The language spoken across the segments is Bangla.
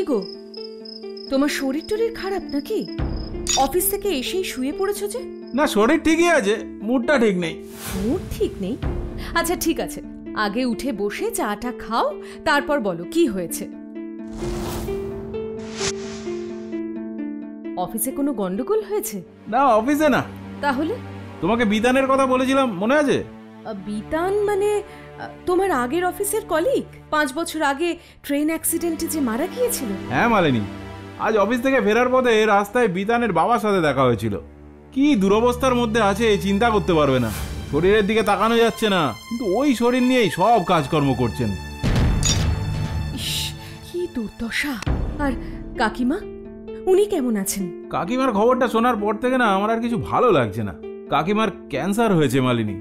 কি গো, তোমার শরীর টরীর খারাপ নাকি? অফিস থেকে এসেই শুয়ে পড়েছো যে? না, শরীর ঠিকই আছে, মুডটা ঠিক নেই। মুড ঠিক নেই? আচ্ছা ঠিক আছে, আগে উঠে বসে চাটা খাও, তারপর বলো কি হয়েছে। অফিসে কোনো গন্ডগোল হয়েছে? না, অফিসে না। তাহলে? তোমাকে বিতানের কথা বলেছিলাম, মনে আছে? বিতান মানে তোমার আগের অফিসের কলিগ, 5 বছর আগে ট্রেন অ্যাক্সিডেন্টে যে মারা গিয়েছিল? হ্যাঁ মালিনী, আজ অফিস থেকে ফেরার পথে রাস্তায় বিতানের বাবার সাথে দেখা হয়েছিল। কি দুরবস্থার মধ্যে আছে চিন্তা করতে পারবে না। শরীরের দিকে তাকানো যাচ্ছে না, কিন্তু ওই শরীর নিয়েই সব কাজকর্ম করছেন। ইস, কি দুর্দশা। আর কাকিমা, উনি কেমন আছেন? কাকিমার খবরটা শোনার পর থেকে না আমার আর কিছু ভালো লাগছে না। কাকিমার ক্যান্সার হয়েছে মালিনী।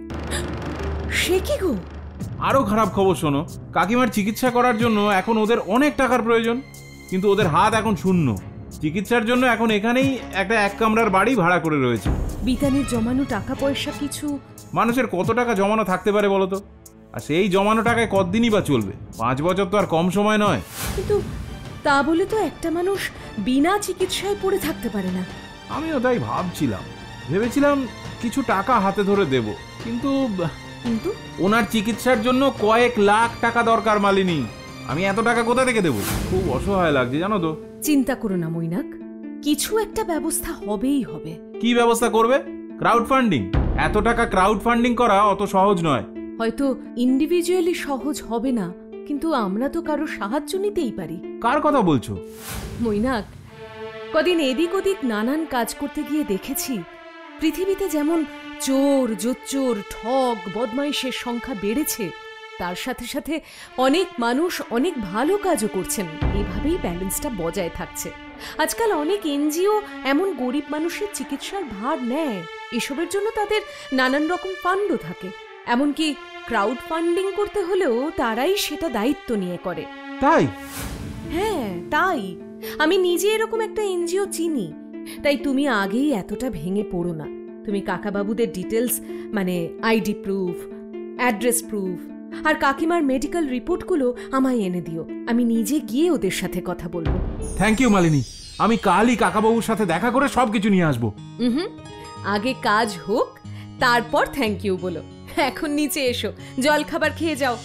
সে কি গো? আরো খারাপ খবর শোনো, কাকিমার চিকিৎসা করার জন্য এখন ওদের অনেক টাকার প্রয়োজন, কিন্তু ওদের হাত এখন শূন্য। চিকিৎসার জন্য এখন এখানেই একটা 1 কামরার বাড়ি ভাড়া করে রয়েছে। বিতানের জমানো টাকা পয়সা কিছু? মানুষের কত টাকা জমানো থাকতে পারে বলো তো? আর সেই জমানো টাকায় কতদিনই বা চলবে? 5 বছর তো আর কম সময় নয়। কিন্তু তা বলে তো একটা মানুষ বিনা চিকিৎসায় পড়ে থাকতে পারে না। আমিও তাই ভাবছিলাম, ভেবেছিলাম কিছু টাকা হাতে ধরে দেব, কিন্তু কিন্তু ওনার চিকিৎসার জন্য কয়েক লাখ টাকা দরকার মালিনী। আমি এত টাকা কোথা থেকে দেবো? খুব অসহায় লাগছে জানো তো। চিন্তা করো না মৈনাক, কিছু একটা ব্যবস্থা হবেই হবে। কি ব্যবস্থা করবে? Crowd funding? এত টাকা ক্রাউড ফান্ডিং করা অত সহজ নয়। হয়তো ইন্ডিভিজুয়ালি সহজ হবে না, কিন্তু আমরা তো কারো সাহায্য নিতেই পারি। কার কথা বলছো? মৈনাক, কদিন এদিক ওদিক নানান কাজ করতে গিয়ে দেখেছি, পৃথিবীতে যেমন চোর, জোচ্চোর, ঠগ, বদমাইশের সংখ্যা বেড়েছে, তার সাথে সাথে অনেক মানুষ অনেক ভালো কাজও করছেন। এভাবেই ব্যালেন্সটা বজায় থাকছে। আজকাল অনেক এনজিও এমন গরিব মানুষের চিকিৎসার ভার নেয়, এসবের জন্য তাদের নানান রকম ফান্ডও থাকে। এমনকি ক্রাউড ফান্ডিং করতে হলেও তারাই সেটা দায়িত্ব নিয়ে করে। তাই? হ্যাঁ তাই, আমি নিজে এরকম একটা এনজিও চিনি। তাই তুমি আগেই এতটা ভেঙে পড়ো না। তুমি কাকাবাবুদের ডিটেলস, মানে আইডি প্রুফ, অ্যাড্রেস প্রুফ আর কাকিমার মেডিকেল রিপোর্টগুলো আমায় এনে দিও। আমি নিজে গিয়ে ওদের সাথে কথা বলবো। থ্যাংক ইউ মালিনী, আমি কালই কাকাবাবুর সাথে দেখা করে সবকিছু নিয়ে আসবো। আগে কাজ হোক, তারপর থ্যাংক ইউ বলো। এখন নিচে এসো, জল খাবার খেয়ে যাও।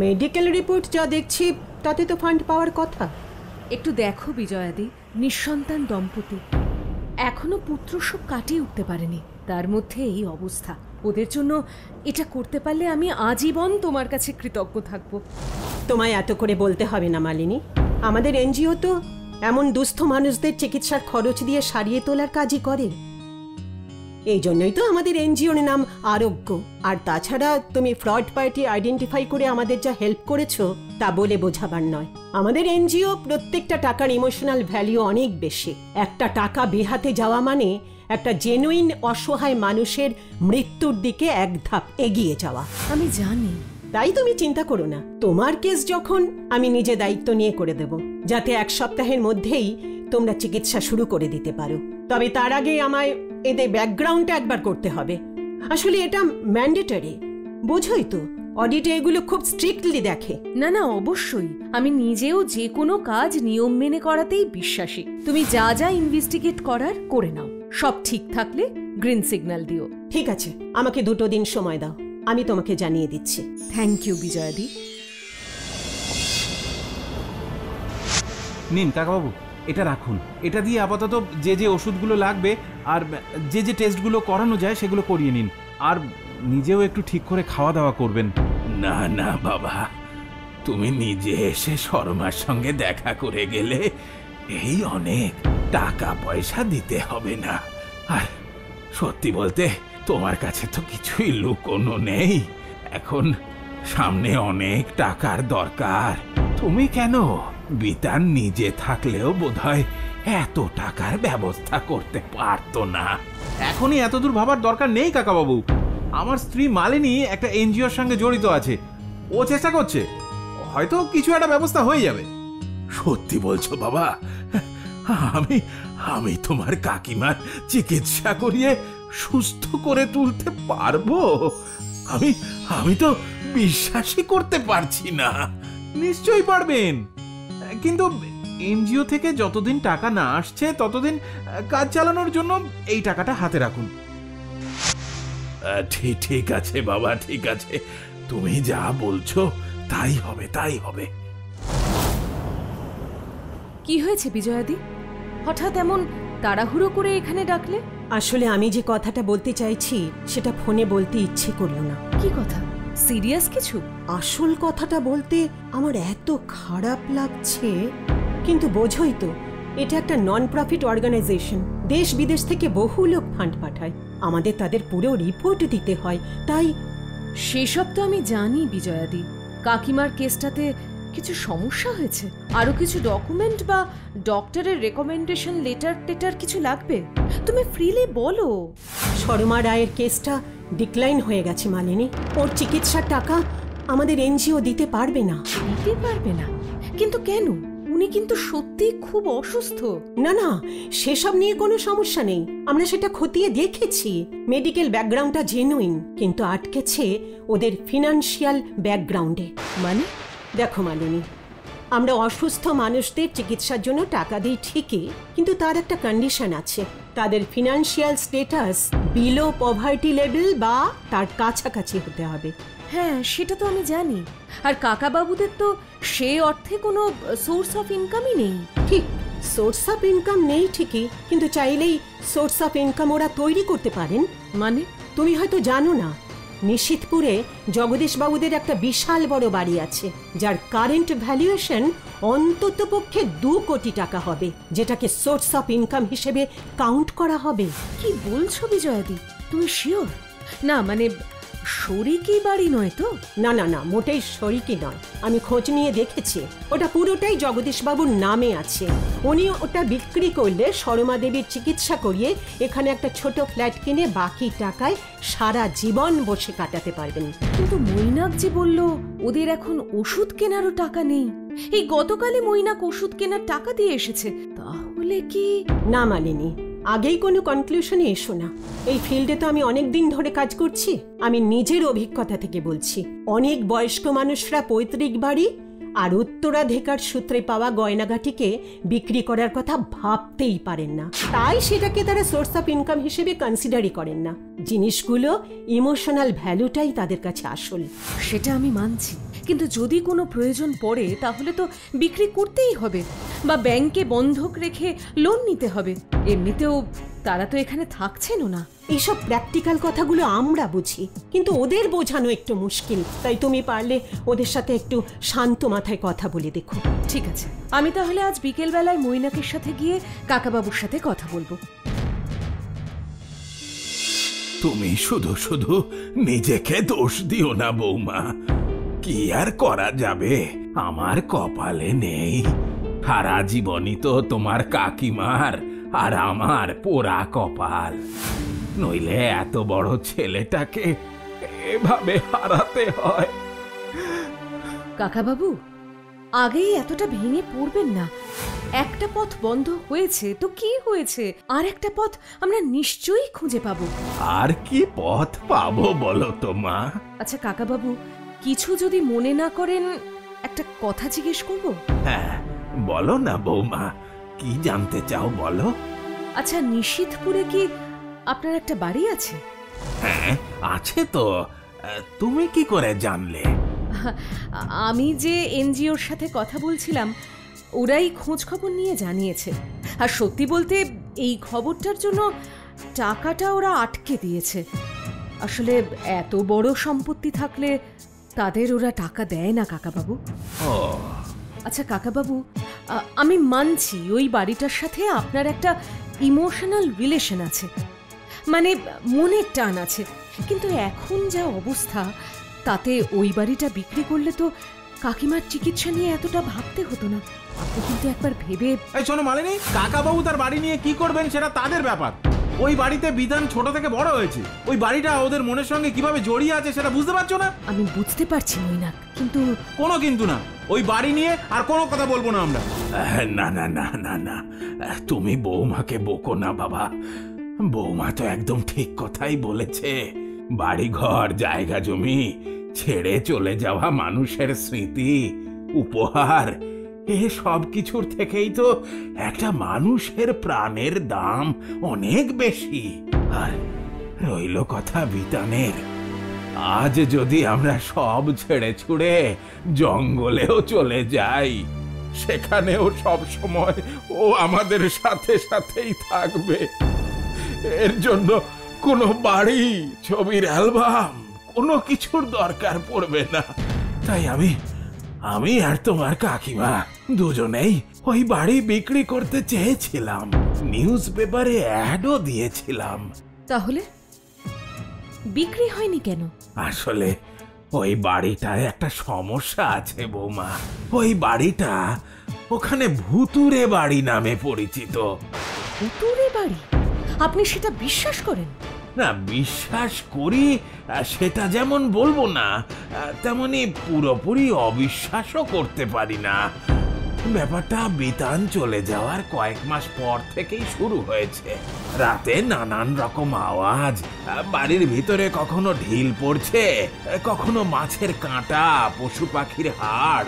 মেডিকেল রিপোর্ট যা দেখছি তাতে তো ফান্ড পাওয়ার কথা। একটু দেখো বিজয়াদি, নিঃসন্তান দম্পতি, এখনো পুত্র শোক কাটিয়ে উঠতে পারেনি, তার মধ্যে এই অবস্থা। ওদের জন্য এটা করতে পারলে আমি আজীবন তোমার কাছে কৃতজ্ঞ থাকব। তোমায় এত করে বলতে হবে না মালিনী, আমাদের এনজিও তো এমন দুস্থ মানুষদের চিকিৎসার খরচ দিয়ে সারিয়ে তোলার কাজই করে। এই জন্যই তো আমাদের এনজিওর নাম আরোগ্য। আর তাছাড়া তুমি ফ্রড পার্টি আইডেন্টিফাই করে আমাদের যা হেল্প করেছো তা বলে বোঝাবার নয়। আমাদের এনজিও প্রত্যেকটা টাকার ইমোশনাল ভ্যালু অনেক বেশি। একটা টাকা বেহাতে যাওয়া মানে একটা জেনুইন অসহায় মানুষের মৃত্যুর দিকে এক ধাপ এগিয়ে যাওয়া। আমি জানি, তাই তুমি চিন্তা করো না। তোমার কেস যখন, আমি নিজে দায়িত্ব নিয়ে করে দেব, যাতে 1 সপ্তাহের মধ্যেই তোমরা চিকিৎসা শুরু করে দিতে পারো। তবে তার আগে আমায় এদের ব্যাকগ্রাউন্ডটা একবার করতে হবে। আসলে এটা ম্যান্ডেটরি, বোঝোই তো, অডিটে এগুলো খুব স্ট্রিক্টলি দেখে। না না অবশ্যই, আমি নিজেও যে কোনো কাজ নিয়ম মেনে করাতেই বিশ্বাসী। তুমি যা যা ইনভেস্টিগেট করার করে নাও, সব ঠিক থাকলে গ্রিন সিগন্যাল দিও। ঠিক আছে, আমাকে 2 দিন সময় দাও, আমি তোমাকে জানিয়ে দিচ্ছি। থ্যাংক ইউ বিজয়াদি। নিন কাকাবাবু, এটা রাখুন। এটা দিয়ে আপাতত যে যে ওষুধগুলো লাগবে আর যে যে টেস্টগুলো করানো যায় সেগুলো করিয়ে নিন। আর নিজেও একটু ঠিক করে খাওয়া দাওয়া করবেন। না না বাবা, তুমি নিজে এসে শর্মার সঙ্গে দেখা করে গেলে এই অনেক। টাকা পয়সা দিতে হবে না। আর সত্যি বলতে তোমার কাছে তো কিছুই লুকোনো নেই। এখন সামনে অনেক টাকার দরকার। তুমি কেন, বিতান নিজে থাকলেও বোধহয় এত টাকার ব্যবস্থা করতে পারতো না। এখনই এত দূর ভাবার দরকার নেই কাকাবাবু। আমার স্ত্রী মালিনী একটা এনজিওর সঙ্গে জড়িত আছে, ও চেষ্টা করছে, হয়তো কিছু একটা ব্যবস্থা হয়ে যাবে। সত্যি বলছো বাবা? আমি আমি তোমার কাকিমার চিকিৎসা করিয়ে সুস্থ করে তুলতে পারবো? আমি আমি তো বিশ্বাসই করতে পারছি না। নিশ্চয়ই পারবেন, কিন্তু এনজিও থেকে যতদিন টাকা না আসছে ততদিন কাজ চালানোর জন্য এই টাকাটা হাতে রাখুন। ঠিক আছে বাবা, ঠিক আছে, তুমি যা বলছো তাই হবে, তাই হবে। কি হয়েছে বিজয়াদি? হঠাৎ এমন তাড়াহুড়ো করে এখানে ডাকলে? আসলে আমি যে কথাটা বলতে চাইছি সেটা ফোনে বলতে ইচ্ছে করলো না। কি কথা? সিরিয়াস কিছু? আসল কথাটা বলতে আমার এত খারাপ লাগছে, কিন্তু বোঝোই তো এটা একটা নন প্রফিট অর্গানাইজেশন। দেশ বিদেশ থেকে বহু লোক ফান্ড পাঠায়, আমাদের তাদের পুরো রিপোর্ট দিতে হয়। তাই সেসব তো আমি জানি বিজয়াদি। কাকিমার কেসটাতে কিছু সমস্যা হয়েছে, আরো কিছু ডকুমেন্ট বা ডক্টরের রেকমেন্ডেশন লেটার কিছু লাগবে। তুমি ফ্রিলি বলো। শর্মা রায়ের কেসটা ডিক্লাইন হয়ে গেছে মালিনী। ওর চিকিৎসার টাকা আমাদের এনজিও দিতে পারবে না। দিতে পারবে না? কিন্তু কেন? উনি কিন্তু সত্যি খুব অসুস্থ। না না, সেসব নিয়ে কোনো সমস্যা নেই, আমরা সেটা খতিয়ে দেখেছি। মেডিকেল ব্যাকগ্রাউন্ডটা জেনুইন, কিন্তু আটকেছে ওদের ফিনান্সিয়াল ব্যাকগ্রাউন্ডে। মানে? দেখো মালিনী, আমরা অসুস্থ মানুষদের চিকিৎসার জন্য টাকা দিই ঠিকই, কিন্তু তার একটা কন্ডিশন আছে। তাদের financial status below poverty level বা তার কাছাকাছি হতে হবে। হ্যাঁ, সেটা তো আমি জানি। আর কাকাবাবুদের তো সে অর্থে কোনো সোর্স অফ ইনকামই নেই। ঠিক, সোর্স অফ ইনকাম নেই ঠিকই, কিন্তু চাইলেই সোর্স অফ ইনকাম ওরা তৈরি করতে পারেন। মানে? তুমি হয়তো জানো না, নিশিতপুরে জগদীশবাবুদের একটা বিশাল বড় বাড়ি আছে, যার কারেন্ট ভ্যালুয়েশন অন্তত পক্ষে 2 কোটি টাকা হবে, যেটাকে সোর্স অফ ইনকাম হিসেবে কাউন্ট করা হবে। কি বলছো বিজয়াদি? তুমি শিওর? না মানে শরিকি বাড়ি নয় তো? না না না, মোটেই শরিকি নয়। আমি খোঁজ নিয়ে দেখেছি, ওটা পুরোটাই জগদীশবাবুর নামে আছে। উনি ওটা বিক্রি করলে শর্মা দেবীর চিকিৎসা করিয়ে এখানে একটা ছোট ফ্ল্যাট কিনে বাকি টাকায় সারা জীবন বসে কাটাতে পারবেন। কিন্তু মৈনাকজি বলল ওদের এখন ওষুধ কেনারও টাকা নেই। এই গতকালই মৈনাক ওষুধ কেনার টাকা দিয়ে এসেছে। তাহলে কি? না মালিনী, আগেই কোনো কনক্লুশনে এসো না। এই ফিল্ডে তো আমি অনেক দিন ধরে কাজ করছি, আমি নিজের অভিজ্ঞতা থেকে বলছি। অনেক বয়স্ক মানুষরা পৈতৃক বাড়ি আর উত্তরাধিকার সূত্রে পাওয়া গয়নাগাটিকে বিক্রি করার কথা ভাবতেই পারেন না, তাই সেটাকে তারা সোর্স অফ ইনকাম হিসেবে কনসিডারই করেন না। জিনিসগুলো ইমোশনাল ভ্যালুটাই তাদের কাছে আসল। সেটা আমি মানছি, কিন্তু যদি কোনো প্রয়োজন পড়ে তাহলে তো বিক্রি করতেই হবে, বা ব্যাংকে বন্ধক রেখে লোন নিতে হবে। এমনিতেও তারা তো এখানে থাকছেনও না। এইসব প্র্যাকটিক্যাল কথাগুলো আমরা বুঝি, কিন্তু ওদের বোঝানো একটু মুশকিল। তাই তুমি পারলে ওদের সাথে একটু শান্ত মাথায় কথা বলে দেখো। ঠিক আছে, আমি তাহলে আজ বিকেল বেলায় মৈনাকের সাথে গিয়ে কাকাবাবুর সাথে কথা বলবো। তুমি শুধু শুধু নিজেকে দোষ দিও না বৌমা। কি আর করা যাবে, আমার কপালে নেই। সারা জীবনই তো তোমার কাকিমার আর আমার পোড়া কপাল, নইলে এত বড় ছেলেটাকে এভাবে হারাতে হয়। কাকাবাবু, আগেই এতটা ভেঙে পড়বেন না। একটা পথ বন্ধ হয়েছে তো কি হয়েছে, আর একটা পথ আমরা নিশ্চয়ই খুঁজে পাবো। আর কি পথ পাবো বলো তো মা? আচ্ছা কাকাবাবু, কিছু যদি মনে না করেন একটা কথা জিজ্ঞেস করব? হ্যাঁ বলো না বৌমা, কি জানতে চাও বলো। আচ্ছা, নিশিতপুরে কি আপনার একটা বাড়ি আছে? হ্যাঁ আছে তো, তুমি কি করে জানলে? আমি যে এনজিওর সাথে কথা বলছিলাম, ওরাই খোঁজ খবর নিয়ে জানিয়েছে। আর সত্যি বলতে এই খবরটার জন্য টাকাটা ওরা আটকে দিয়েছে। আসলে এত বড় সম্পত্তি থাকলে তাদের ওরা টাকা দেয় না কাকাবাবু। ও আচ্ছা কাকাবাবু, আমি মানছি ওই বাড়িটার সাথে আপনার একটা ইমোশনাল রিলেশন আছে, মানে মনের টান আছে, কিন্তু এখন যা অবস্থা তাতে ওই বাড়িটা বিক্রি করলে তো কাকিমার চিকিৎসা নিয়ে এতটা ভাবতে হতো না। আপনি কিন্তু একবার ভেবে। এই শোনো মালিনী, কাকাবাবু তার বাড়ি নিয়ে কি করবেন সেটা তাদের ব্যাপার। ওই বাড়িতে বিধান ছোট থেকে বড় হয়েছে, ওই বাড়িটা ওদের মনের সঙ্গে কিভাবে জড়িয়ে আছে সেটা বুঝতে পারছো না? আমি বুঝতে পারছি মৈনাক, কিন্তু কোনো কিন্তু না। ওই বাড়ি নিয়ে আর কোনো কথা বলবো না আমরা। না না না না না, তুমি বৌমাকে বকো না বাবা। বৌমা তো একদম ঠিক কথাই বলেছে। বাড়িঘর, জায়গা জমি ছেড়ে চলে যাওয়া মানুষের স্মৃতি, উপহার, এ সব কিছুর থেকেই তো একটা মানুষের প্রাণের দাম অনেক বেশি। আর রইল কথা বিতানের, আজ যদি আমরা সব ছেড়ে ছুড়ে জঙ্গলেও চলে যাই, সেখানেও সব সময় ও আমাদের সাথে সাথেই থাকবে। এর জন্য কোনো বাড়ি, ছবির অ্যালবাম, কোনো কিছুর দরকার পড়বে না। তাই আমি আর তোমার কাকিমা দুজনেই ওই বাড়ি বিক্রি করতে চেয়েছিলাম, নিউজ পেপারে অ্যাডও দিয়েছিলাম। তাহলে বিক্রি হয়নি কেন? আসলে ওই বাড়িটায় একটা সমস্যা আছে বৌমা। ওই বাড়িটা ওখানে ভুতুরে বাড়ি নামে পরিচিত। ভুতুরে বাড়ি? আপনি সেটা বিশ্বাস করেন? না, বিশ্বাস করি সেটা যেমন বলবো না, তেমনি পুরোপুরি অবিশ্বাসও করতে পারি না। ব্যাপারটা বিতান চলে যাওয়ার কয়েক মাস পর থেকেই শুরু হয়েছে। রাতে নানান রকম আওয়াজ, বাড়ির ভিতরে কখনো ঢিল পড়ছে, কখনো মাছের কাঁটা, পশু পাখির হাড়,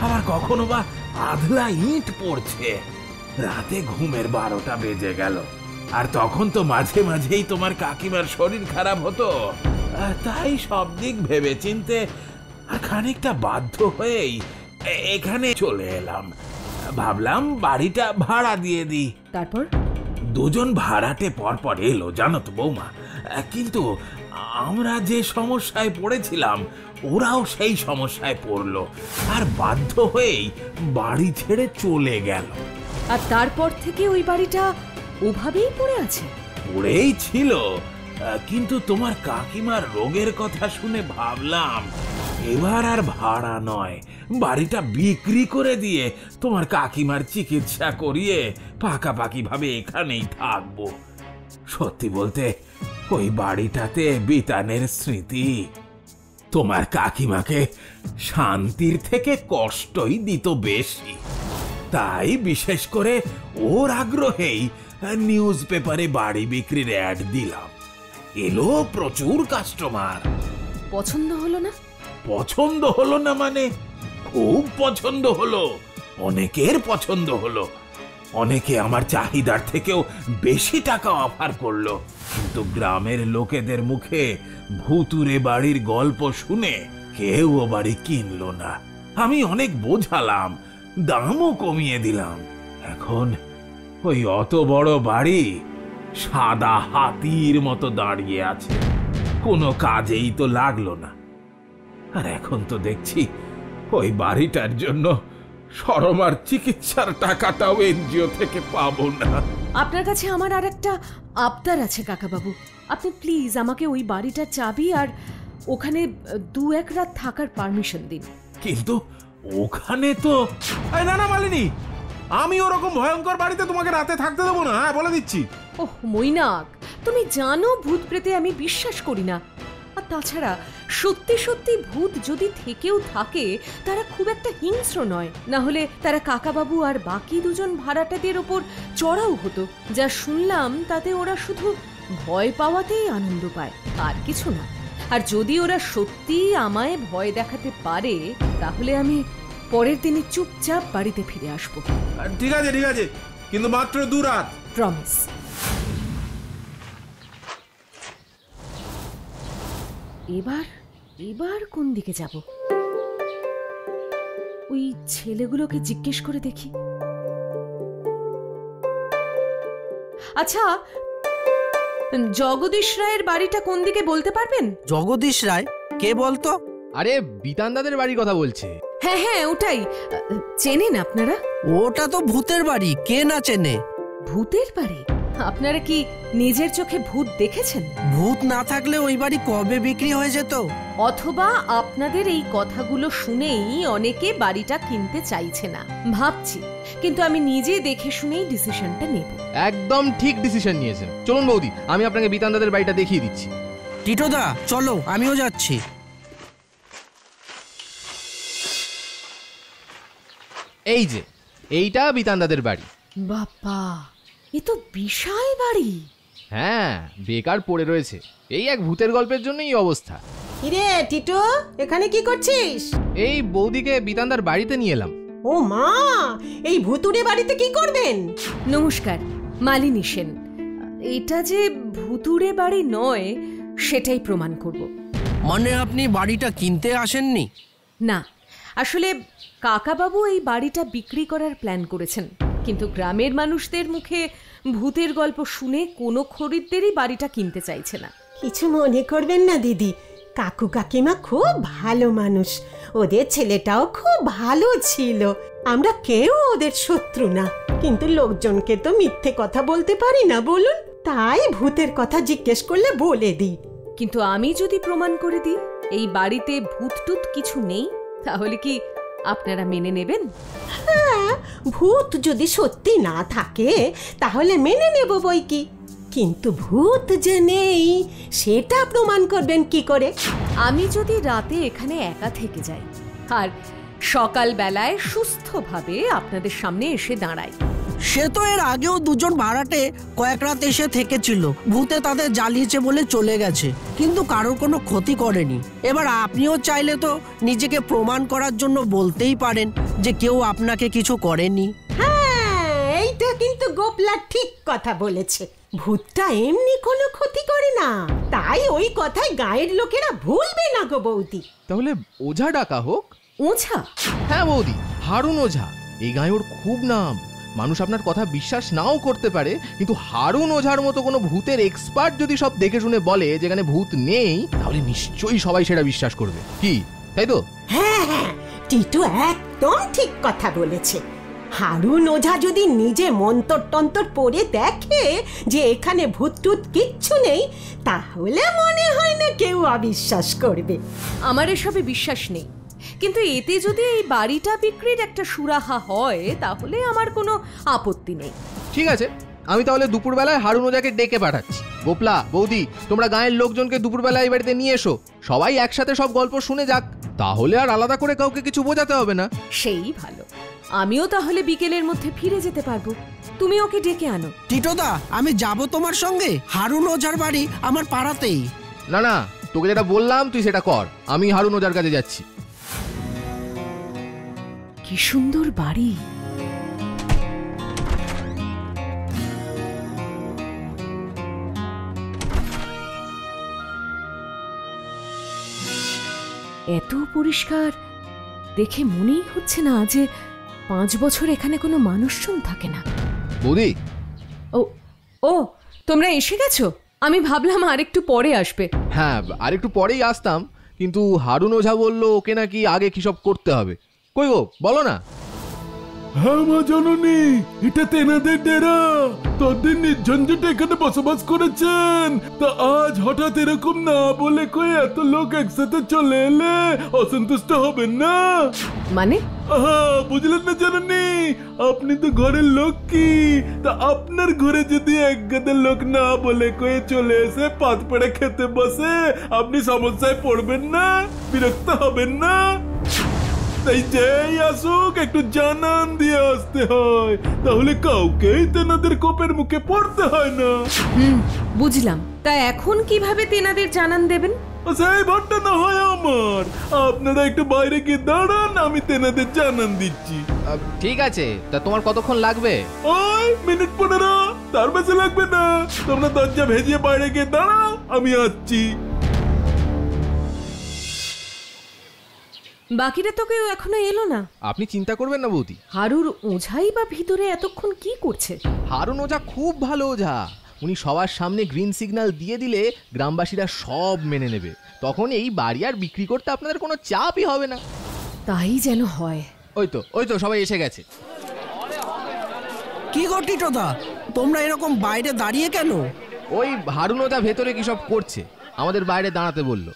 আবার কখনো বা আধলা ইট পড়ছে। রাতে ঘুমের 12টা বেজে গেল। আর তখন তো মাঝে মাঝেই তোমার কাকিমার শরীর খারাপ হতো। তাই সব দিক ভেবে চিনতে আর খানিকটা বাধ্য হয়েই এখানে চলে এলাম। ভাবলাম বাড়িটা ভাড়া দিয়ে দিই। তারপর দুজন ভাড়াটে পরপর এলো, জানো তো বৌমা। কিন্তু আমরা যে সমস্যায় পড়েছিলাম, ওরাও সেই সমস্যায় পড়লো, আর বাধ্য হয়েই বাড়ি ছেড়ে চলে গেল। আর তারপর থেকে ওই বাড়িটা ওভাবেই পড়ে আছে? পড়েই ছিল, কিন্তু তোমার কাকিমার রোগের কথা শুনে ভাবলাম এবার আর ভাড়া নয়, বাড়িটা বিক্রি করে দিয়ে তোমার কাকিমার চিকিৎসা করিয়ে পাকাপাকি ভাবে এখানেই থাকবো। সত্যি বলতে ওই বাড়িটাতে বিতানের স্মৃতি তোমার কাকিমাকে শান্তির থেকে কষ্টই দিত বেশি। তাই বিশেষ করে ওর আগ্রহেই নিউজ পেপারে বাড়ি বিক্রির অ্যাড দিলাম। এলো প্রচুর কাস্টমার। পছন্দ হলো না? পছন্দ হলো না মানে খুব পছন্দ হলো, অনেকের পছন্দ হলো। অনেকে আমার চাহিদার থেকেও বেশি টাকা অফার করলো। কিন্তু গ্রামের লোকেদের মুখে ভুতুরে বাড়ির গল্প শুনে কেউ ও বাড়ি কিনলো না। আমি অনেক বোঝালাম, দামও কমিয়ে দিলাম। এখন ওই অত বড় বাড়ি সাদা হাতির মতো দাঁড়িয়ে আছে, কোনো কাজেই তো লাগলো না। আর এখন তো দেখছি ওই বাড়িটার জন্য শরমার চিকিৎসার টাকাটাও এনজিও থেকে পাবো না। আপনার কাছে আমার আর একটা আবদার আছে কাকাবাবু, আপনি প্লিজ আমাকে ওই বাড়িটার চাবি আর ওখানে 2-1 রাত থাকার পারমিশন দিন। কিন্তু ওখানে তো না না মালিনী, আমি ওরকম ভয়ঙ্কর বাড়িতে তোমাকে রাতে থাকতে দেবো না, বলে দিচ্ছি। ওহ মৈনাক, তুমি জানো ভূত প্রেতে আমি বিশ্বাস করি না। আর তাছাড়া সত্যি সত্যি ভূত যদি থেকেও থাকে, তারা খুব একটা হিংস্র নয়, না হলে তারা কাকাবাবু আর বাকি দুজন ভাড়াটেদের ওপর চড়াও হতো। যা শুনলাম তাতে ওরা শুধু ভয় পাওয়াতেই আনন্দ পায়, আর কিছু না। আর যদি ওরা সত্যি আমায় ভয় দেখাতে পারে, তাহলে আমি পরের দিনে চুপচাপ বাড়িতে ফিরে আসবো। ঠিক আছে ঠিক আছে, কিন্তু মাত্র 2 রাত। প্রমিস। এবার কোন দিকে যাব? ওই ছেলেগুলোকে জিজ্ঞেস করে দেখি। আচ্ছা, জগদীশ রায়ের বাড়িটা কোন দিকে বলতে পারবেন? জগদীশ রায় কে বলতো? আরে বিতান দাদের বাড়ির কথা বলছে। হ্যাঁ হ্যাঁ, ওটাই। চেনেন আপনারা? ওটা তো ভূতের বাড়ি, কে না চেনে। ভূতের বাড়ি? আপনারা কি নিজের চোখে ভূত দেখেছেন? ভূত না থাকলে ওই বাড়ি কবে বিক্রি হয়ে যেত। অথবা আপনাদের এই কথাগুলো শুনেই অনেকে বাড়িটা কিনতে চাইছে না ভাবছি, কিন্তু আমি নিজে দেখে শুনেই ডিসিশনটা নেব। একদম ঠিক ডিসিশন নিয়েছেন। চলুন বৌদি, আমি আপনাকে বিতান দাদের বাড়িটা দেখিয়ে দিচ্ছি। টিটোদা চলো, আমিও যাচ্ছি। এই যে এইটা বিতান দাদের বাড়ি। বাবা, এ তো বিশাল বাড়ি। হ্যাঁ, বেকার পড়ে রয়েছে। এই এক ভূতের গল্পের জন্যই এই অবস্থা। কিরে টিটো, এখানে কি করছিস? এই বৌদিকে বিতানদার বাড়িতে নিয়ে এলাম। ও মা, এই ভুতুড়ে বাড়িতে কি করবেন? নমস্কার, মালিনী সেন। এটা যে ভুতুড়ে বাড়ি নয় সেটাই প্রমাণ করব। মানে আপনি বাড়িটা কিনতে আসেননি? না, আসলে কাকাবাবু এই বাড়িটা বিক্রি করার প্ল্যান করেছেন, কিন্তু গ্রামের মানুষদের মুখে ভূতের গল্প শুনে কোনো খরিদ্দেরই বাড়িটা কিনতে চাইছে না। কিছু মনে করবেন না দিদি, কাকু কাকিমা খুব ভালো মানুষ, ওদের ছেলেটাও খুব ভালো ছিল, আমরা কেউ ওদের শত্রু না। কিন্তু লোকজনকে তো মিথ্যে কথা বলতে পারি না বলুন, তাই ভূতের কথা জিজ্ঞেস করলে বলে দিই। কিন্তু আমি যদি প্রমাণ করে দিই এই বাড়িতে ভূতটুত কিছু নেই, তাহলে কি আপনারা মেনে নেবেন? হ্যাঁ, ভূত যদি সত্যি না থাকে তাহলে মেনে নেব বই কি, কিন্তু ভূত যে নেই সেটা প্রমাণ করবেন কি করে? আমি যদি রাতে এখানে একা থেকে যাই আর সকাল বেলায় সুস্থভাবে আপনাদের সামনে এসে দাঁড়াই। সে তো এর আগেও দুজন ভাড়াটে কয়েক রাত এসে থেকেছিল, ভূতে তাদের জ্বালিয়েছে বলে চলে গেছে, কিন্তু কারোর কোনো ক্ষতি করেনি। এবার আপনিও চাইলে তো নিজেকে প্রমাণ করার জন্য বলতেই পারেন যে কেউ আপনাকে কিছু করেনি। হ্যাঁ, এইটা কিন্তু গোপলা ঠিক কথা বলেছে, ভূতটা এমনি কোনো ক্ষতি করে না, তাই ওই কথায় গায়ের লোকেরা ভুলবে না গো বৌদি। তাহলে ওঝা ডাকা হোক। ওঝা? হ্যাঁ বৌদি, হারুন ওঝা। এই গায়ে ওর খুব নাম। মানুষ আপনার কথা বিশ্বাস নাও করতে পারে, কিন্তু হারুন ওঝার মতো কোনো ভূতের এক্সপার্ট যদি সব দেখে শুনে বলে যেখানে ভূত নেই, তাহলে নিশ্চয়ই সবাই সেটা বিশ্বাস করবে। কি, তাই তো? হ্যাঁ হ্যাঁ, টিটু একদম ঠিক কথা বলেছে। হারুন ওঝা যদি নিজে মন্তর টন্তর পড়ে দেখে যে এখানে ভূত টুত কিচ্ছু নেই, তাহলে মনে হয় না কেউ অবিশ্বাস করবে। আমার এসবে বিশ্বাস নেই, কিন্তু এতে যদি এই বাড়িটা বিক্রির একটা সুরাহা হয় তাহলে আমার কোনো আপত্তি নেই। ঠিক আছে, আমি তাহলে দুপুরবেলায় হারুন ওঝাকে ডেকে পাঠাচ্ছি। গোপলা, বৌদি, তোমরা গায়ের লোকজনকে দুপুরবেলায় এই বাড়িতে নিয়ে এসো, সবাই একসাথে সব গল্প শুনে যাক, তাহলে আর আলাদা করে কাউকে কিছু বোঝাতে হবে না। সেই ভালো, আমিও তাহলে বিকেলের মধ্যে ফিরে যেতে পারবো। তুমি ওকে ডেকে আনো। টিটোদা, আমি যাব তোমার সঙ্গে। হারুন ওঝার বাড়ি আমার পাড়াতেই। না না, তোকে যেটা বললাম তুই সেটা কর, আমি হারুন ওঝার কাছে যাচ্ছি। কি সুন্দর বাড়ি! এত পরিষ্কার দেখে মনেই হচ্ছে না যে 5 বছর এখানে কোনো মানুষজন থাকে না। বৌদি, ও ও তোমরা এসে গেছো? আমি ভাবলাম আরেকটু পরে আসবে। হ্যাঁ, আরেকটু পরেই আসতাম, কিন্তু হারুন ওঝা বললো ওকে নাকি আগে কি সব করতে হবে। কই গো, বলো না। হ্যাঁ মা জননী, এটা তেনাদের ডেরা, ততদিন নির্ঝঞ্ঝাটে এখানে বসবাস করেছেন, তা আজ হঠাৎ এরকম না বলে কই এত লোক একসাথে চলে এলে অসন্তুষ্ট হবেন না? মানে? বুঝলেন না জননী, আপনি তো ঘরের লোক, কি তা আপনার ঘরে যদি এক গাদা লোক না বলে কয়ে চলে এসে পাত পেড়ে খেতে বসে, আপনি সমস্যায় পড়বেন না? বিরক্ত হবেন না? তাই যেই আসুক একটু জানান দিয়ে আসতে হয়, তাহলে কাউকেই তেনাদের কোপের মুখে পড়তে হয় না। বুঝলাম। তা এখন কিভাবে তেনাদের জানান দেবেন? সেই ভাবটা না হয় আমার, আপনারা একটু বাইরে গিয়ে দাঁড়ান, আমি তেনাদের জানান দিচ্ছি। ঠিক আছে, তা তোমার কতক্ষণ লাগবে? ওই মিনিট 15, তার বেশি লাগবে না। তোমরা দরজা ভেজিয়ে বাইরে গিয়ে দাঁড়াও, আমি আসছি। বাকিরা তো কেউ এখনো এলো না। আপনি চিন্তা করবেন না বৌদি, হারুর ওঝাই বা ভিতরে এতক্ষণ কি করছে? হারুন ওঝা খুব ভালো ওঝা। উনি সবার সামনে গ্রিন সিগন্যাল দিয়ে দিলে গ্রামবাসীরা সব মেনে নেবে, তখন এই বাড়ি আর বিক্রি করতে আপনাদের কোনো চাপই হবে না। তাই যেন হয়। ওই তো সবাই এসে গেছে। কি গো টিটোদা, তোমরা এরকম বাইরে দাঁড়িয়ে কেন? ওই হারুন ওঝা ভেতরে কি সব করছে, আমাদের বাইরে দাঁড়াতে বললো।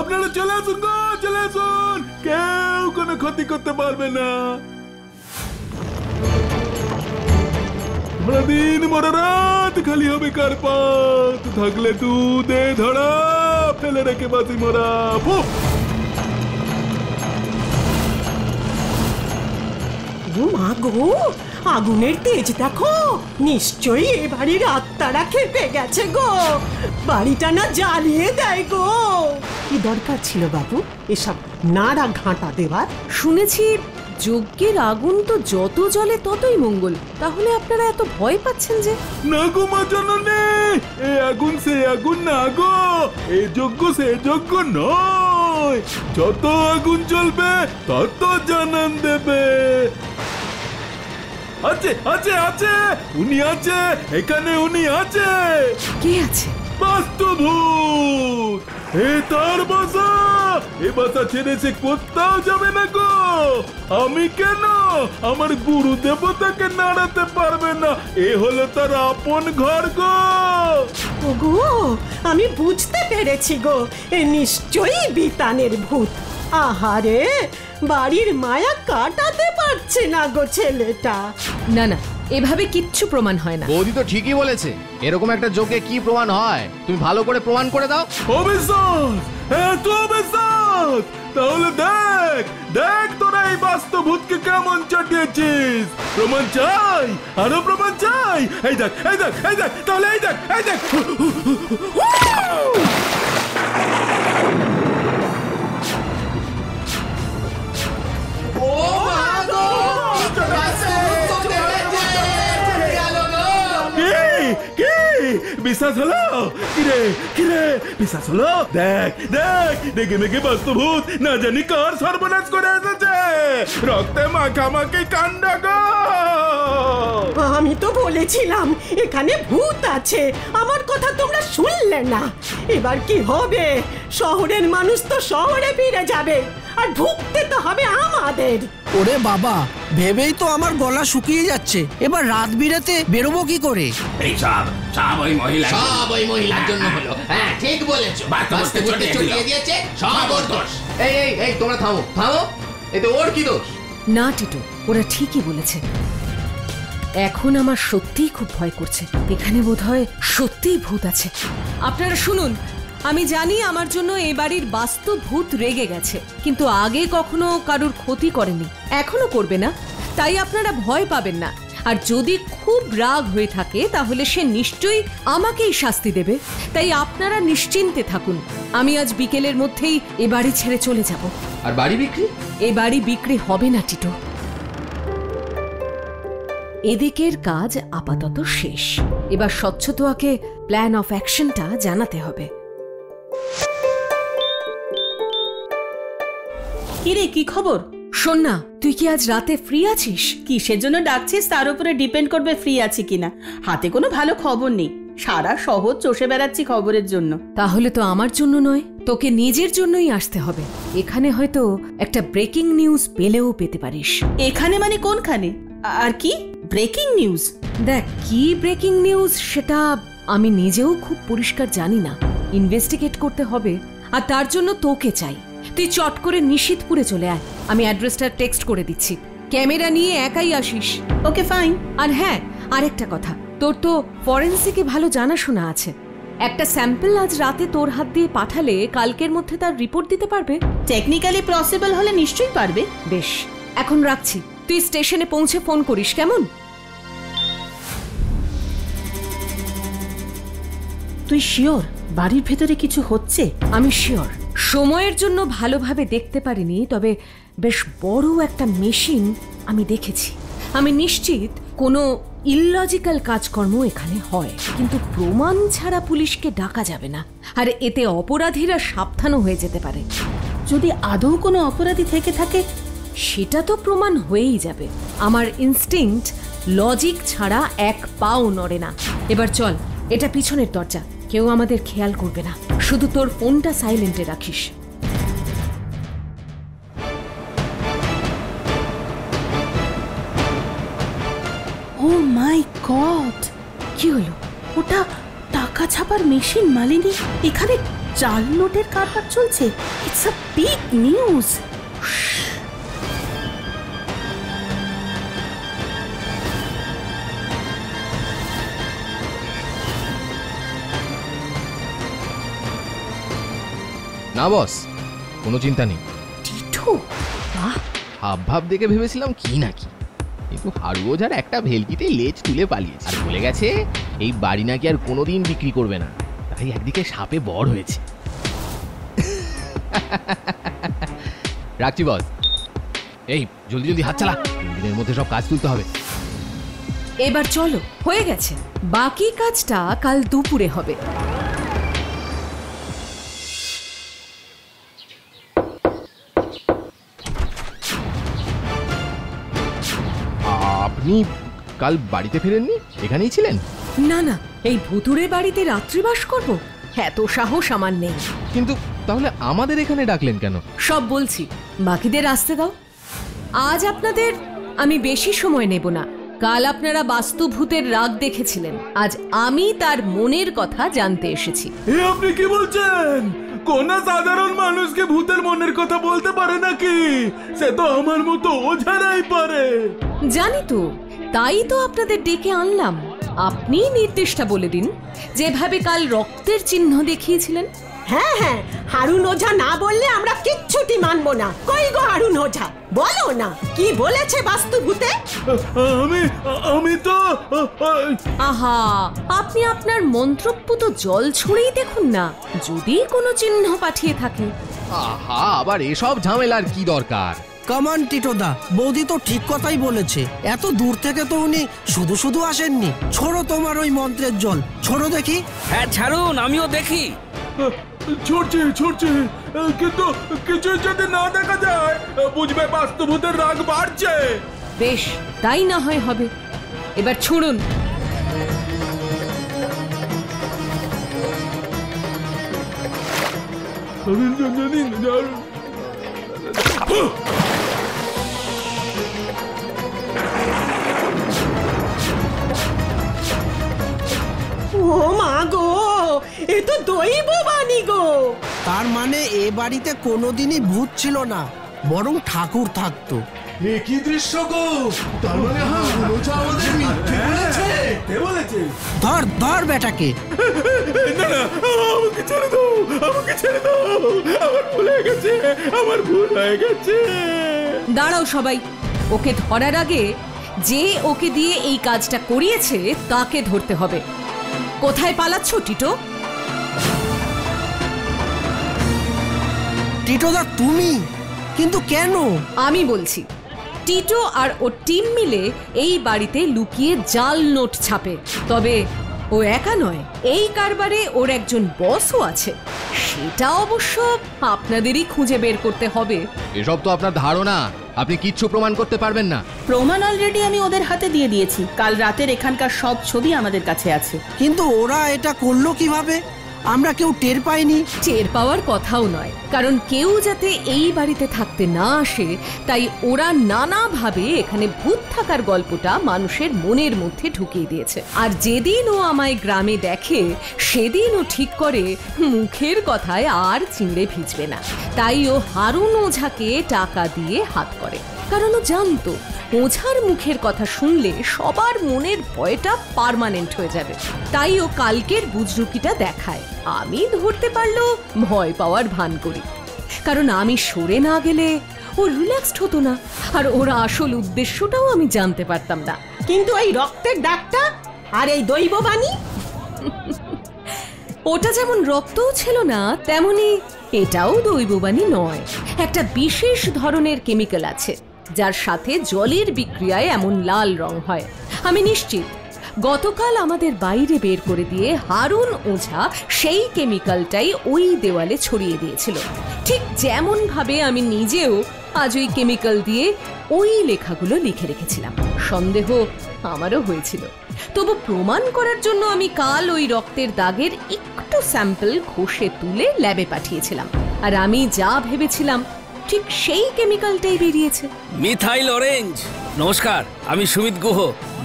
আপনারা চলে আসুন গো, চলে আসুন, কেউ কোনো ক্ষতি করতে পারবে না। ভরা দিন মরা রাত খালি হবে কারপাত, থাকলে দুধে ধরা, ফেলে রেখে বাতি মরা। ও মা গো, আগুনের তেজ দেখো, নিশ্চয়ই এ বাড়ির আত্মারা খেপে গেছে গো, বাড়িটা না জ্বালিয়ে দেয় গো। কি দরকার ছিল বাবু এসব নাড়া ঘাঁটা দেওয়ার? শুনেছি যজ্ঞের আগুন তো যত জ্বলে ততই মঙ্গল। তাহলে আপনারা এত ভয় পাচ্ছেন যে? না গো মা জননী, এ আগুন সে আগুন না গো, এ যজ্ঞ সে যজ্ঞ নয়। যত আগুন জ্বলবে তত জানান দেবে। আছে আছে আছে, উনি আছে এখানে, উনি আছে। কে আছে? বাস্তুভূত, এ তার বাসা, এ বাসা ছেড়ে সে কোথাও যাবে না গো। আমি কেন, আমার গুরু দেবতাকে নাড়াতে পারবে না, এ হলো তার আপন ঘর গো। ওগো, আমি বুঝতে পেরেছি গো, এ নিশ্চয়ই বিতানের ভূত। আহারে, বাড়ির মায়া কাটাতে পারছে না গো ছেলেটা। না না, এভাবে কিচ্ছু প্রমাণ হয় না। বৌদি তো ঠিকই বলেছে, এরকম একটা যোগে কি প্রমাণ হয়? তুমি ভালো করে প্রমাণ করে দাও। অবিশ্বাস, এত অবিশ্বাস, তাহলে দেখ দেখ তোরা এই বাস্তবভূতকে কেমন চাটিয়েছিস। প্রমাণ চাই, আরো প্রমাণ চাই। এই দেখ এই দেখ এই দেখ, তাহলে এই দেখ এই দেখ। বিশ্বাস হলো? কিরে কিরে, বিশ্বাস হলো? দেখ দেখ, দেখে মেঘে বাস্তবভূত না জানি কার সর্বনাশ করে এসেছে। রক্তে মাখামাখি কাণ্ড গো। আমি তো বলেছিলাম এখানে ভূত আছে, আমার কথা তোমরা শুনলে না। এবার কি হবে? শহরের মানুষ তো শহরে ফিরে যাবে, আর ভুগতে তো হবে আমাদের। ওরে বাবা, ভেবেই তো আমার গলা শুকিয়ে যাচ্ছে। এবার রাত বিরেতে বেরোবো কি করে? এই সব সব ওই মহিলা, সব ওই মহিলার জন্য হলো। হ্যাঁ ঠিক বলেছো, বাস্তবকে চটিয়ে দিয়েছে, সব ওর দোষ। এই এই এই, তোমরা থামো থামো, এতে ওর কি দোষ? না টিটু, ওরা ঠিকই বলেছে। এখন আমার সত্যিই খুব ভয় করছে। এখানে বোধহয় সত্যিই ভূত আছে। আপনারা শুনুন, আমি জানি আমার জন্য এ বাড়ির বাস্তু ভূত রেগে গেছে, কিন্তু আগে কখনো কারুর ক্ষতি করেনি, এখনো করবে না। তাই আপনারা ভয় পাবেন না। আর যদি খুব রাগ হয়ে থাকে তাহলে সে নিশ্চয়ই আমাকেই শাস্তি দেবে। তাই আপনারা নিশ্চিন্তে থাকুন। আমি আজ বিকেলের মধ্যেই এ বাড়ি ছেড়ে চলে যাব। আর বাড়ি বিক্রি? এ বাড়ি বিক্রি হবে না টিটু। এদিকের কাজ আপাতত শেষ। এবার স্বচ্ছতোয়াকে প্ল্যান অফ অ্যাকশনটা জানাতে হবে। কিরে, কি খবর? শোন না, তুই কি আজ রাতে ফ্রি আছিস? কিসের জন্য ডাকছিস তার উপরে ডিপেন্ড করবে ফ্রি আছি কিনা। হাতে কোনো ভালো খবর নেই, সারা শহর চষে বেড়াচ্ছি খবরের জন্য। তাহলে তো আমার জন্য নয়, তোকে নিজের জন্যই আসতে হবে। এখানে হয়তো একটা ব্রেকিং নিউজ পেলেও পেতে পারিস। এখানে মানে কোনখানে? আর কি ব্রেকিং নিউজ? দেখ, কি ব্রেকিং নিউজ সেটা আমি নিজেও খুব পরিষ্কার জানি না। ইনভেস্টিগেট করতে হবে, আর তার জন্য তোকে চাই। তুই চট করে নিশিতপুরে চলে আয়, আমি অ্যাড্রেসটা টেক্সট করে দিচ্ছি। ক্যামেরা নিয়ে একাই আসিস। Okay fine. আর হ্যাঁ, আরেকটা কথা, তোর তো ফরেন্সিকে ভালো জানাশোনা আছে। একটা স্যাম্পল আজ রাতে তোর হাত দিয়ে পাঠালে কালকের মধ্যে তার রিপোর্ট দিতে পারবে? টেকনিক্যালি পসিবল হলে নিশ্চয়ই পারবে। বেশ, এখন রাখছি। তুই স্টেশনে পৌঁছে ফোন করিস, কেমন? তুই শিওর বাড়ির ভেতরে কিছু হচ্ছে? আমি শিওর। সময়ের জন্য ভালোভাবে দেখতে পারিনি, তবে বেশ বড় একটা মেশিন আমি দেখেছি। আমি নিশ্চিত কোনো ইললজিক্যাল কাজকর্ম এখানে হয়, কিন্তু প্রমাণ ছাড়া পুলিশকে ডাকা যাবে না, আর এতে অপরাধীরা সাবধানও হয়ে যেতে পারে। যদি আদৌ কোনো অপরাধী থেকে থাকে সেটা তো প্রমাণ হয়েই যাবে। আমার ইনস্টিংক্ট লজিক ছাড়া এক পাও নড়ে না। এবার চল, এটা পিছনের দরজা, কেউ আমাদের খেয়াল করবে না। শুধু তোর ফোনটা সাইলেন্টে রাখিস। ও মাই গড, কি হলো? ওটা টাকা ছাপার মেশিন মালিনী। এখানে জাল নোটের কারবার চলছে। It's a big news. না বস, কোনো চিন্তা নেই। টিটু, বাহ, হাব ভাব দেখে ভেবেছিলাম কি না কি। কিন্তু হারু ওঝার একটা ভেলকিতে লেজ তুলে পালিয়েছে আর বলে গেছে এই বাড়ি নাকি আর কোনোদিন বিক্রি করবে না। তাই একদিকে সাপে বড় হয়েছে। রাখছি বস। এই জলদি জলদি হাত চালা, 3 দিনের মধ্যে সব কাজ তুলতে হবে। এবার চলো, হয়ে গেছে। বাকি কাজটা কাল দুপুরে হবে। আপনি কাল বাড়িতে ফেরেননি, এখানেই ছিলেন? না না, এই ভুতুরে বাড়িতে রাত্রিবাস করব, এত সাহস আমার নেই। কিন্তু তাহলে আমাদের এখানে ডাকলেন কেন? সব বলছি, বাকিদের আসতে দাও। আজ আপনাদের আমি বেশি সময় নেব না। কাল আপনারা বাস্তুভূতের রাগ দেখেছিলেন, আজ আমি তার মনের কথা জানতে এসেছি। আপনি কি বলছেন? কোন সাধারণ মানুষকে ভূতের মনের কথা বলতে পারে নাকি? সে তো আমার মতো ওঝারাই পারে। জানি তো, তাই তো আপনাদের ডেকে আনলাম। আপনি নির্দেশটা বলে দিন, যেভাবে কাল রক্তের চিহ্ন দেখিয়েছিলেন। হ্যাঁ হ্যাঁ, হারুন ওঝা না বললে আমরা কিচ্ছুটি মানবো না। কই গো হারুন ওঝা, বলো না কি বলেছে বাস্তুভূতে? আমি তো আহা, আপনি আপনার মন্ত্রপুত জল ছুঁড়েই দেখুন না, যদি কোনো চিহ্ন পাঠিয়ে থাকে। আহা, আবার এসব ঝামেলার কি দরকার? কামান টিটোদা, বৌদি তো ঠিক কথাই বলেছে। এত দূর থেকে তো উনি শুধু শুধু আসেননি। ছোড়ো তোমার ওই মন্ত্রের জল, ছোড়ো দেখি। হ্যাঁ ছাড়ুন, আমিও দেখি। ছুটছে, কিন্তু কিছু যদি না দেখা যায় বুঝবে বাস্তুভূতের রাগ বাড়ছে। বেশ, তাই না হয় হবে। এবার ছুড়ুন। ও মা গো, এ তো দৈব বাণী গো। তার মানে এ বাড়িতে কোনোদিনই ভূত ছিল না, বরং ঠাকুর থাকতো। কি দৃশ্য গো! তার মানে হারুন ওঝা আমাদের মিথ্যে বলেছে। ধর ধর বেটাকে। না না, আমাকে ছেড়ে দাও, আমার ভুল হয়ে গেছে। দাঁড়াও সবাই, ওকে ধরার আগে যে ওকে দিয়ে এই কাজটা করিয়েছে তাকে ধরতে হবে। কোথায় পালাচ্ছ টিটো? টিটোদা তুমি? কিন্তু কেন? আমি বলছি, টিটো আর ওর টিম মিলে এই বাড়িতে লুকিয়ে জাল নোট ছাপে। তবে ও একা নয়, এই কারবারে ওর একজন বসও আছে। সেটা অবশ্য আপনাদেরই খুঁজে বের করতে হবে। এসব তো আপনার ধারণা, আপনি কিচ্ছু প্রমাণ করতে পারবেন না। প্রমাণ অলরেডি আমি ওদের হাতে দিয়ে দিয়েছি। কাল রাতের এখানকার সব ছবি আমাদের কাছে আছে। কিন্তু ওরা এটা করলো কিভাবে? আমরা কেউ টের পাইনি। টের পাওয়ার কথাও নয়, কারণ কেউ যাতে এই বাড়িতে থাকতে না আসে, তাই ওরা নানাভাবে এখানে ভূত থাকার গল্পটা মানুষের মনের মধ্যে ঢুকিয়ে দিয়েছে। আর যেদিন ও আমায় গ্রামে দেখে, সেদিন ও ঠিক করে মুখের কথায় আর চিংড়ে ভিজবে না। তাই ও হারুন ওঝাকে টাকা দিয়ে হাত করে, কারণ ও জানতো ওঝার মুখের কথা শুনলে সবার মনের ভয়টা পার্মানেন্ট হয়ে যাবে। তাই ও কালকের বুজরুকিটা দেখায়। আমি ধরতে পারলেও ভয় পাওয়ার ভান করি, কারণ আমি সরে না গেলে ও রিল্যাক্সড হতো না, আর ওর আসল উদ্দেশ্যটাও আমি জানতে পারতাম না। কিন্তু এই রক্তের দাগটা আর এই দৈব বাণী, ওটা যেমন রক্তও ছিল না, তেমনি এটাও দৈববাণী নয়। একটা বিশেষ ধরনের কেমিক্যাল আছে যার সাথে জলের বিক্রিয়ায় এমন লাল রং হয়। আমি নিশ্চিত গতকাল আমাদের বাইরে বের করে দিয়ে হারুন ওঝা সেই কেমিক্যালটাই ওই দেওয়ালে ছড়িয়ে দিয়েছিল, ঠিক যেমন ভাবে আমি নিজেও আজ ওই কেমিক্যাল দিয়ে ওই লেখাগুলো লিখে রেখেছিলাম। সন্দেহ আমারও হয়েছিল, তবু প্রমাণ করার জন্য আমি কাল ওই রক্তের দাগের একটু স্যাম্পল ঘষে তুলে ল্যাবে পাঠিয়েছিলাম। আর আমি যা ভেবেছিলাম ঠিক সেই কেমিক্যালটাই বেরিয়েছে। Methyl orange. নমস্কার, আমি সুমিত গুহ,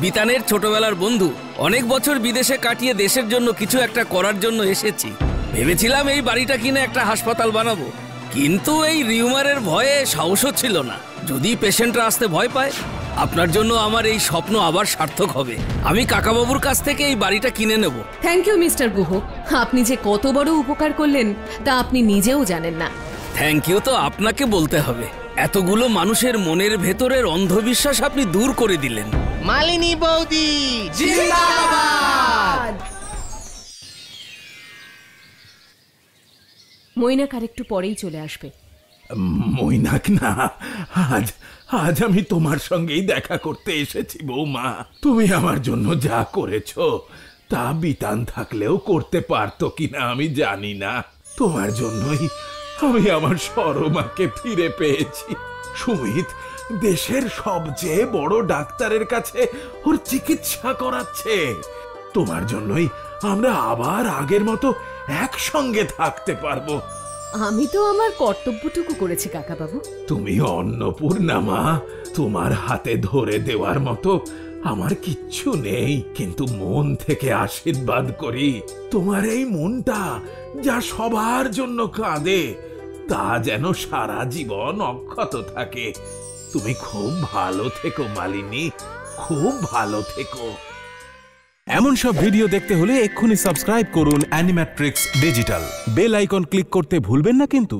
বিতানের ছোটবেলার বন্ধু। অনেক বছর বিদেশে কাটিয়ে দেশের জন্য কিছু একটা করার জন্য এসেছি। ভেবেছিলাম এই বাড়িটা কিনে একটা হাসপাতাল বানাবো, কিন্তু এই রিউমারের ভয়ে সাহসও ছিল না। যদি পেশেন্টরা আসতে ভয় পায়, আপনার জন্য আমার এই স্বপ্ন আবার সার্থক হবে। আমি কাকাবাবুর কাছ থেকে এই বাড়িটা কিনে নেব। থ্যাংক ইউ মিস্টার গুহ, আপনি যে কত বড় উপকার করলেন তা আপনি নিজেও জানেন না। থ্যাংক ইউ তো আপনাকে বলতে হবে। এতগুলো মানুষের মনের ভেতরের অন্ধবিশ্বাস আপনি দূর করে দিলেন। মালিনী বৌদি জিন্দাবাদ। মৈনাক আর একটু পরেই চলে আসবে। মৈনাক না, আজ আজ আমি তোমার সঙ্গেই দেখা করতে এসেছি বৌমা। তুমি আমার জন্য যা করেছো তা বিতান থাকলেও করতে পারতো কিনা আমি জানি না। তোমার জন্যই আমি আমার সরমাকে ফিরে পেয়েছি। সুমিত দেশের সবচেয়ে বড় ডাক্তারের কাছে ওর চিকিৎসা করাচ্ছে। তোমার জন্যই আমরা আবার আগের মতো একসঙ্গে থাকতে পারবো। আমি তো আমার কর্তব্যটুকু করেছি কাকাবাবু। তুমি অন্নপূর্ণা মা, তোমার হাতে ধরে দেওয়ার মতো আমার কিচ্ছু নেই, কিন্তু মন থেকে আশীর্বাদ করি তোমার এই মনটা যা সবার জন্য কাঁদে তা যেন সারা জীবন অক্ষত থাকে। তুমি খুব ভালো থেকো মালিনী, খুব ভালো থেকো। এমন সব ভিডিও দেখতে হলে এক্ষুনি সাবস্ক্রাইব করুন Animatrix digital. Bell icon click করতে ভুলবেন না কিন্তু।